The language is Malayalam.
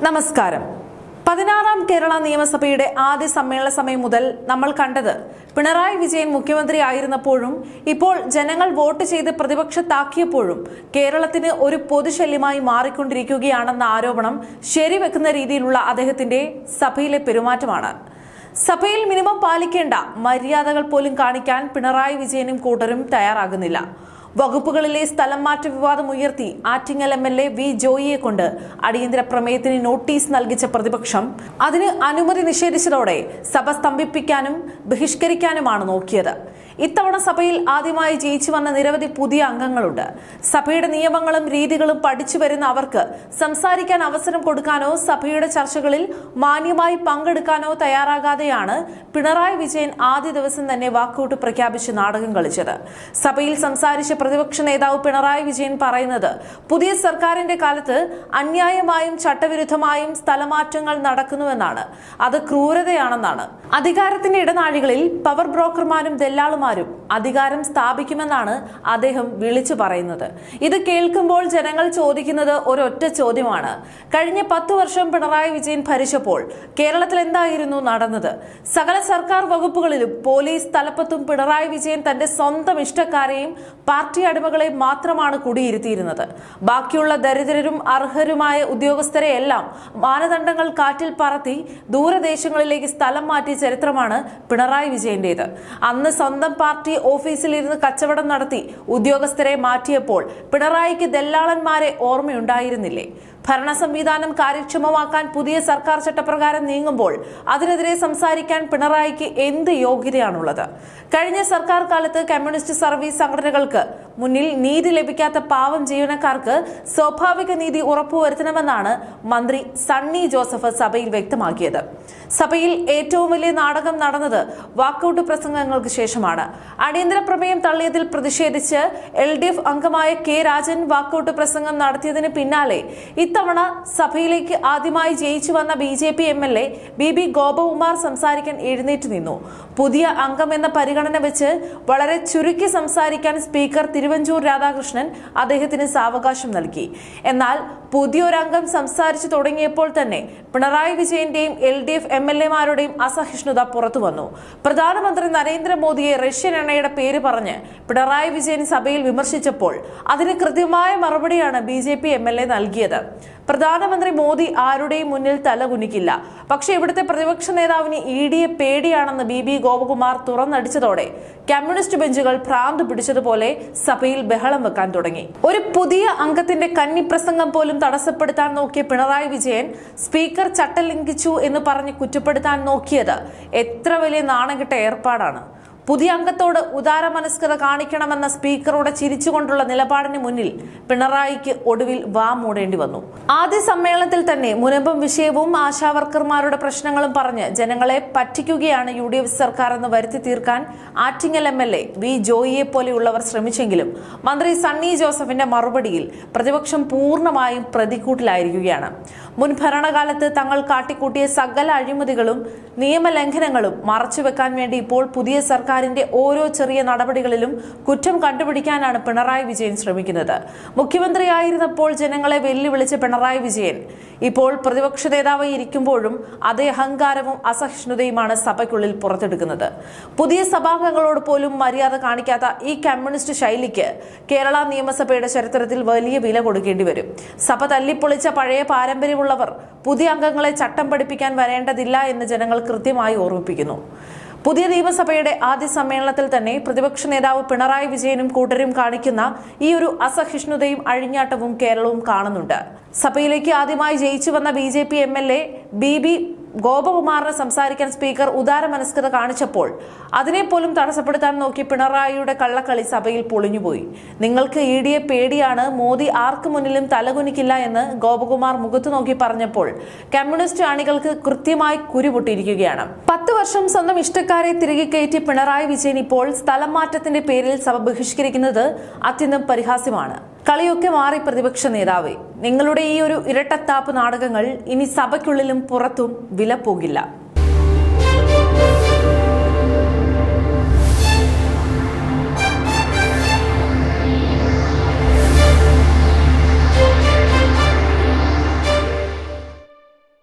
നമസ്കാരം. 16ാം കേരള നിയമസഭയുടെ ആദ്യ സമ്മേളന സമയം മുതൽ നമ്മൾ കണ്ടത് പിണറായി വിജയൻ മുഖ്യമന്ത്രി ആയിരുന്നപ്പോഴും ഇപ്പോൾ ജനങ്ങൾ വോട്ട് ചെയ്ത് പ്രതിപക്ഷത്താക്കിയപ്പോഴും കേരളത്തിന് ഒരു പൊതുശല്യമായി മാറിക്കൊണ്ടിരിക്കുകയാണെന്ന ആരോപണം ശരിവെക്കുന്ന രീതിയിലുള്ള അദ്ദേഹത്തിന്റെ സഭയിലെ പെരുമാറ്റമാണ്. സഭയിൽ മിനിമം പാലിക്കേണ്ട മര്യാദകൾ പോലും കാണിക്കാൻ പിണറായി വിജയനും കൂട്ടരും തയ്യാറാകുന്നില്ല. വകുപ്പുകളിലെ സ്ഥലം മാറ്റ വിവാദം ഉയർത്തി ആറ്റിങ്ങൽ MLA വി ജോയിയെ കൊണ്ട് അടിയന്തര പ്രമേയത്തിന് നോട്ടീസ് നൽകിച്ച പ്രതിപക്ഷം അതിന് അനുമതി നിഷേധിച്ചതോടെ സഭ സ്തംഭിപ്പിക്കാനും ബഹിഷ്കരിക്കാനുമാണ് നോക്കിയത്. ഇത്തവണ സഭയിൽ ആദ്യമായി ജയിച്ചു വന്ന നിരവധി പുതിയ അംഗങ്ങളുണ്ട്. സഭയുടെ നിയമങ്ങളും രീതികളും പഠിച്ചു വരുന്ന അവർക്ക് സംസാരിക്കാൻ അവസരം കൊടുക്കാനോ സഭയുടെ ചർച്ചകളിൽ മാന്യമായി പങ്കെടുക്കാനോ തയ്യാറാകാതെയാണ് പിണറായി വിജയൻ ആദ്യ ദിവസം തന്നെ വാക്കൌട്ട് പ്രഖ്യാപിച്ച് നാടകം കളിച്ചത്. സഭയിൽ സംസാരിച്ച പ്രതിപക്ഷ നേതാവ് പിണറായി വിജയൻ പറയുന്നത് പുതിയ സർക്കാരിന്റെ കാലത്ത് അന്യായമായും ചട്ടവിരുദ്ധമായും സ്ഥലമാറ്റങ്ങൾ നടക്കുന്നുവെന്നാണ്. അത് ക്രൂരതയാണെന്നാണ്. അധികാരത്തിന്റെ ഇടനാഴികളിൽ പവർ ബ്രോക്കർമാരും ദല്ലാളുമാരും അധികാരം സ്ഥാപിക്കുമെന്നാണ് അദ്ദേഹം വിളിച്ചു പറയുന്നത്. ഇത് കേൾക്കുമ്പോൾ ജനങ്ങൾ ചോദിക്കുന്നത് ഒരൊറ്റ ചോദ്യമാണ്. കഴിഞ്ഞ 10 വർഷം പിണറായി വിജയൻ ഭരിച്ചപ്പോൾ കേരളത്തിൽ എന്തായിരുന്നു നടന്നത്? സകല സർക്കാർ വകുപ്പുകളിലും പോലീസ് തലപ്പത്തും പിണറായി വിജയൻ തന്റെ സ്വന്തം ഇഷ്ടക്കാരെയും പാർട്ടി അടിമകളെ മാത്രമാണ് കുടിയിരുത്തിയിരുന്നത്. ബാക്കിയുള്ള ദരിദ്രരും അർഹരുമായ ഉദ്യോഗസ്ഥരെ എല്ലാം മാനദണ്ഡങ്ങൾ കാറ്റിൽ പറത്തി ദൂരദേശങ്ങളിലേക്ക് സ്ഥലം മാറ്റിയ ചരിത്രമാണ് പിണറായി വിജയന്റേത്. അന്ന് സ്വന്തം പാർട്ടി ഓഫീസിലിരുന്ന് കച്ചവടം നടത്തി ഉദ്യോഗസ്ഥരെ മാറ്റിയപ്പോൾ പിണറായിക്ക് ദല്ലാളന്മാരെ ഓർമ്മയുണ്ടായിരുന്നില്ലേ? ഭരണ സംവിധാനം കാര്യക്ഷമമാക്കാൻ പുതിയ സർക്കാർ ചട്ടപ്രകാരം നീങ്ങുമ്പോൾ അതിനെതിരെ സംസാരിക്കാൻ പിണറായിക്ക് എന്ത് യോഗ്യതയാണുള്ളത്? കഴിഞ്ഞ സർക്കാർ കാലത്ത് കമ്മ്യൂണിസ്റ്റ് സർവീസ് സംഘടനകൾക്ക് മുന്നിൽ നീതി ലഭിക്കാത്ത പാവം ജീവനക്കാർക്ക് സ്വാഭാവിക നീതി ഉറപ്പുവരുത്തണമെന്നാണ് മന്ത്രി സണ്ണി ജോസഫ് സഭയിൽ വ്യക്തമാക്കിയത്. സഭയിൽ ഏറ്റവും വലിയ നാടകം നടന്നത് വാക്കൌട്ട് പ്രസംഗങ്ങൾക്ക് ശേഷമാണ്. അടിയന്തര പ്രമേയം തള്ളിയതിൽ പ്രതിഷേധിച്ച് LDF അംഗമായ K രാജൻ വാക്കൌട്ട് പ്രസംഗം നടത്തിയതിന് പിന്നാലെ ഇത്തവണ സഭയിലേക്ക് ആദ്യമായി ജയിച്ചു വന്ന BJP MLA BB ഗോപകുമാർ സംസാരിക്കാൻ എഴുന്നേറ്റ് നിന്നു. പുതിയ അംഗം എന്ന പരിഗണന വെച്ച് വളരെ ചുരുക്കി സംസാരിക്കാൻ സ്പീക്കർ തിരുവഞ്ചൂർ രാധാകൃഷ്ണൻ അദ്ദേഹത്തിന് സാവകാശം നൽകി. എന്നാൽ പുതിയൊരംഗം സംസാരിച്ചു തുടങ്ങിയപ്പോൾ തന്നെ പിണറായി വിജയന്റെയും LDF MLA-മാരുടെയും അസഹിഷ്ണുത പുറത്തു വന്നു. പ്രധാനമന്ത്രി നരേന്ദ്രമോദിയെ റഷ്യൻ എണ്ണയുടെ പേര് പറഞ്ഞ് പിണറായി വിജയൻ സഭയിൽ വിമർശിച്ചപ്പോൾ അതിന് കൃത്യമായ മറുപടിയാണ് BJP MLA നൽകിയത്. പ്രധാനമന്ത്രി മോദി ആരുടെയും മുന്നിൽ തലകുനിക്കില്ല. പക്ഷേ ഇവിടുത്തെ പ്രതിപക്ഷ നേതാവിന് EDയെ പേടിയാണെന്ന് BB ഗോപകുമാർ തുറന്നടിച്ചതോടെ കമ്മ്യൂണിസ്റ്റ് ബെഞ്ചുകൾ ഭ്രാന്ത് പിടിച്ചതുപോലെ സഭയിൽ ബഹളം വെക്കാൻ തുടങ്ങി. ഒരു പുതിയ അംഗത്തിന്റെ കന്നിപ്രസംഗം പോലും തടസ്സപ്പെടുത്താൻ നോക്കിയ പിണറായി വിജയൻ സ്പീക്കർ ചട്ടം ലംഘിച്ചു എന്ന് പറഞ്ഞ് കുറ്റപ്പെടുത്താൻ നോക്കിയത് എത്ര വലിയ നാണംകെട്ട ഏർപ്പാടാണ്. പുതിയ അംഗത്തോട് ഉദാരമനസ്കത കാണിക്കണമെന്ന സ്പീക്കറുടെ ചിരിച്ചുകൊണ്ടുള്ള നിലപാടിന് മുന്നിൽ പിണറായിക്ക് ഒടുവിൽ വാ മൂടേണ്ടി വന്നു. ആദ്യ സമ്മേളനത്തിൽ തന്നെ മുനമ്പം വിഷയവും ആശാവർക്കർമാരുടെ പ്രശ്നങ്ങളും പറഞ്ഞ് ജനങ്ങളെ പറ്റിക്കുകയാണ് UDF സർക്കാർ എന്ന് വരുത്തി തീർക്കാൻ ആറ്റിങ്ങൽ MLA വി ജോയിയെ പോലെയുള്ളവർ ശ്രമിച്ചെങ്കിലും മന്ത്രി സണ്ണി ജോസഫിന്റെ മറുപടിയിൽ പ്രതിപക്ഷം പൂർണ്ണമായും പ്രതിക്കൂട്ടിലായിരിക്കുകയാണ്. മുൻ ഭരണകാലത്ത് തങ്ങൾ കാട്ടിക്കൂട്ടിയ സകല അഴിമതികളും നിയമലംഘനങ്ങളും മറച്ചുവെക്കാൻ വേണ്ടി ഇപ്പോൾ പുതിയ സർക്കാരിന്റെ ഓരോ ചെറിയ നടപടികളിലും കുറ്റം കണ്ടുപിടിക്കാനാണ് പിണറായി വിജയൻ ശ്രമിക്കുന്നത്. മുഖ്യമന്ത്രിയായിരുന്നപ്പോൾ ജനങ്ങളെ വെല്ലുവിളിച്ച പിണറായി വിജയൻ ഇപ്പോൾ പ്രതിപക്ഷ നേതാവായി ഇരിക്കുമ്പോഴും അതേ അഹങ്കാരവും അസഹിഷ്ണുതയുമാണ് സഭയ്ക്കുള്ളിൽ പുറത്തെടുക്കുന്നത്. പുതിയ സഭാംഗങ്ങളോട് പോലും മര്യാദ കാണിക്കാത്ത ഈ കമ്മ്യൂണിസ്റ്റ് ശൈലിക്ക് കേരള നിയമസഭയുടെ ചരിത്രത്തിൽ വലിയ വില കൊടുക്കേണ്ടി വരും. സഭ തല്ലിപ്പൊളിച്ച പഴയ പാരമ്പര്യമുള്ളവർ പുതിയ അംഗങ്ങളെ ചട്ടം പഠിപ്പിക്കാൻ വരേണ്ടതില്ല എന്ന് ജനങ്ങൾ കൃത്യമായി ഓർമ്മിപ്പിക്കുന്നു. പുതിയ നിയമസഭയുടെ ആദ്യ സമ്മേളനത്തിൽ തന്നെ പ്രതിപക്ഷ നേതാവ് പിണറായി വിജയനും കൂട്ടരും കാണിക്കുന്ന ഈ ഒരു അസഹിഷ്ണുതയും അഴിഞ്ഞാട്ടവും കേരളവും കാണുന്നുണ്ട്. സഭയിലേക്ക് ആദ്യമായി ജയിച്ചു വന്ന BJP MLA BB ഗോപകുമാറിന് സംസാരിക്കാൻ സ്പീക്കർ ഉദാരമനസ്കത കാണിച്ചപ്പോൾ അതിനെ പോലും തടസ്സപ്പെടുത്താൻ നോക്കി പിണറായിയുടെ കള്ളക്കളി സഭയിൽ പൊളിഞ്ഞുപോയി. നിങ്ങൾക്ക് EDയെ പേടിയാണ്, മോദി ആർക്കു മുന്നിലും തലകുനിക്കില്ല എന്ന് ഗോപകുമാർ മുഖത്തു നോക്കി പറഞ്ഞപ്പോൾ കമ്മ്യൂണിസ്റ്റ് അണികൾക്ക് കൃത്യമായി കുരുപൊട്ടിയിരിക്കുകയാണ്. 10 വർഷം സ്വന്തം ഇഷ്ടക്കാരെ തിരികെ കയറ്റി പിണറായി വിജയൻ ഇപ്പോൾ സ്ഥലം മാറ്റത്തിന്റെ പേരിൽ സഭ ബഹിഷ്കരിക്കുന്നത് അത്യന്തം പരിഹാസ്യമാണ്. കളിയൊക്കെ മാറി പ്രതിപക്ഷ നേതാവേ, നിങ്ങളുടെ ഈ ഒരു ഇരട്ടത്താപ്പ് നാടകങ്ങൾ ഇനി സഭയ്ക്കുള്ളിലും പുറത്തും വില പോകില്ല.